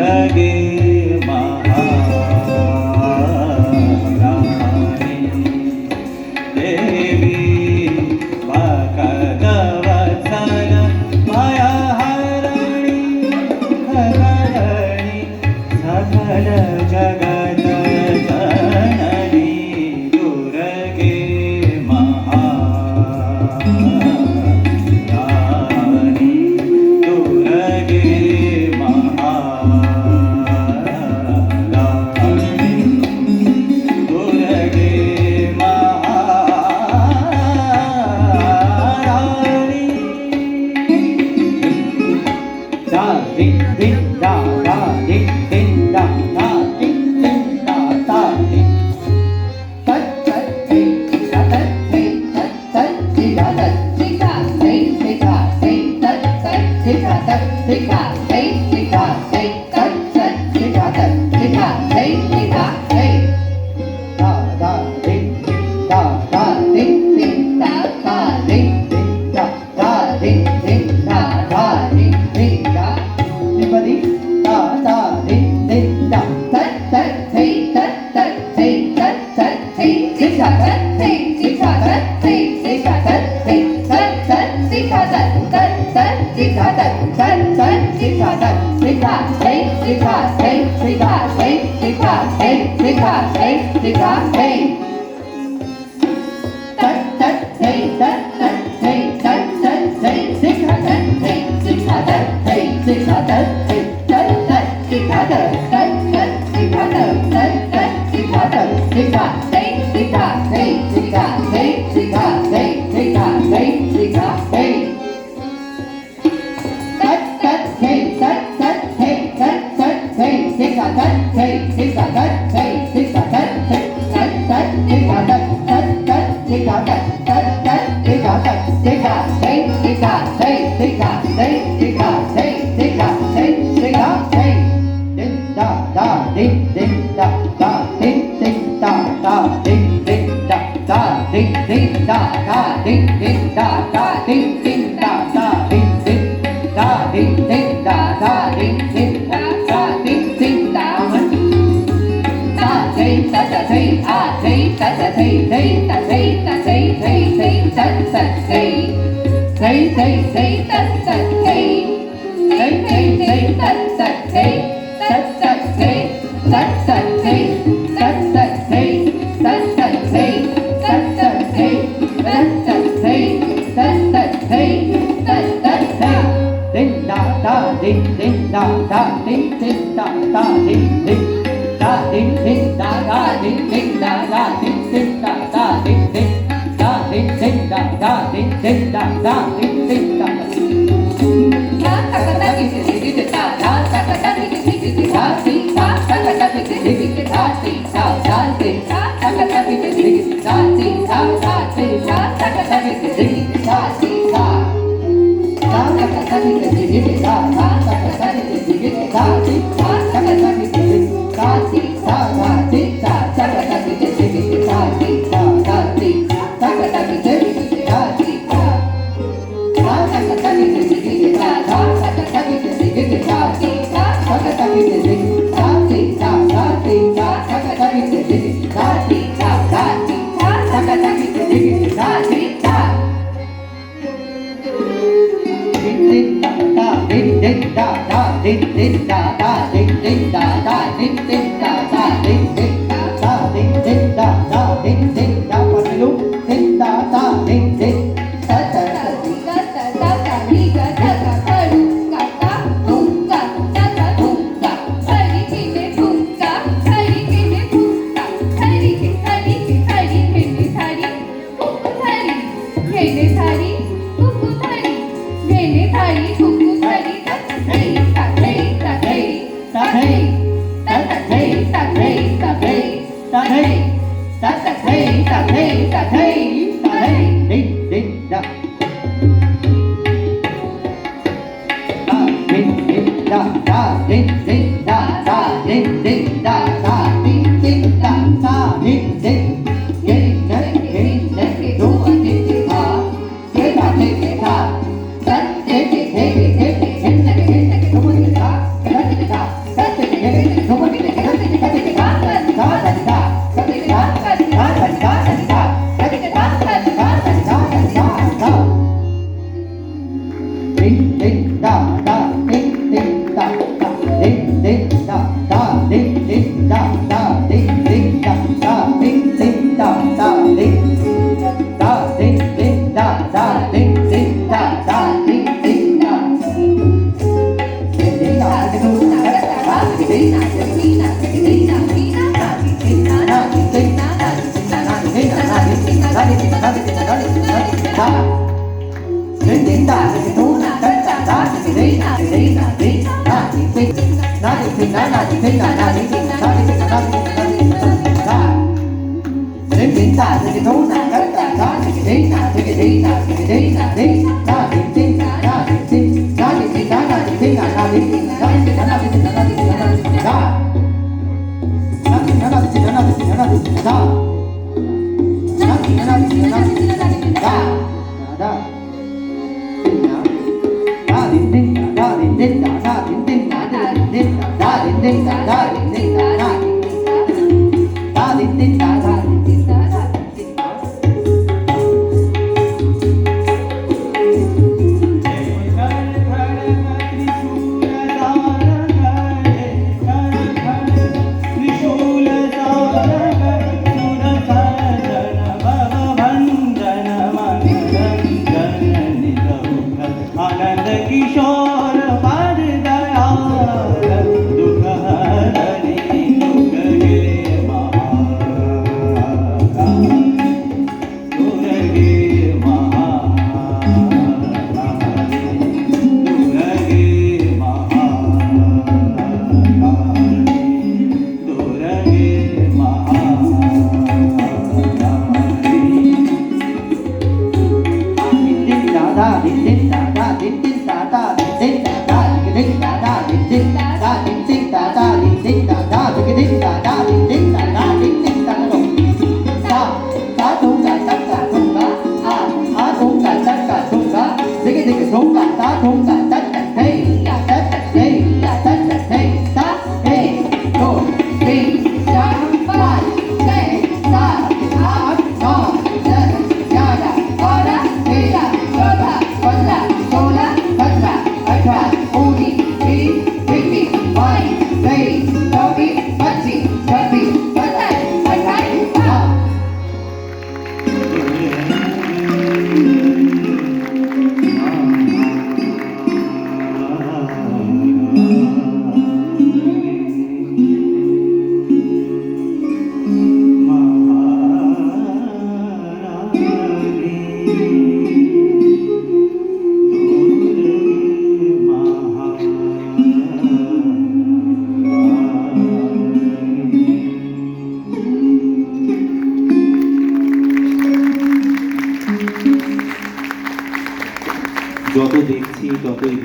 दुर्गे महाराणी देवी वाकवत्सल मायाहारिणी खगरणी सकल जगत जननी दुर्गे महाराणी दुर्गे महाराणी दुर्गे महाराणी da ding ding da ding ding da ding ding da ding tat tat hey tat hey tat tat hey tat hey tat hey hey tat hey tat tat hey tat hey tat hey hey tat hey tat tat hey tat hey tat hey hey tat hey da ding ding da ding ding da ding ding da ding ding da ding ding da everybody da ding ding da tat tat hey tat tat hey tat tat hey hey tat hey hey tat hey hey tat hey tat tat hey tat tat tat hey tat tat tat hey tat hey tat hey hey tat hey hey tat hey hey tat hey hey tat hey hey tat hey tat tat hey tat tat hey tat tat hey hey tat hey hey tat hey hey tat hey tat tat hey tat tat tat hey tat tat tat hey tat hey tat hey hey tat hey hey tat hey hey tat hey hey tat hey hey tat hey tat tat hey tat tat hey tat tat hey hey tat hey hey tat hey hey tat hey tat tat hey tat tat tat hey tat tat tat hey tat hey tat hey hey tat hey hey tat hey hey tat hey hey tat hey hey tat hey ding da ding ding da ding ding da ding ding da ding ding da ding ding da ding ding da ding ding da ding ding da ding ding da ding ding da ta thấy ta thấy a thấy ta thấy thấy ta thấy ta thấy thấy thấy ta thấy thấy thấy thấy ta thấy thấy thấy thấy thấy ta thấy ta thấy ta thấy ta thấy ta thấy ta thấy ta thấy ta thấy ta thấy ding da ding ding da ding ding da ding ding da ding ding da ding ding da ding ding da ding ding da ding ding da ding ding da ding ding da Anand Kishore पार दयाल दुख हरणी दुख गे महाकाल दुर गे महाकाल दुर गे महाकाल दुर गे যত দেখছি ততই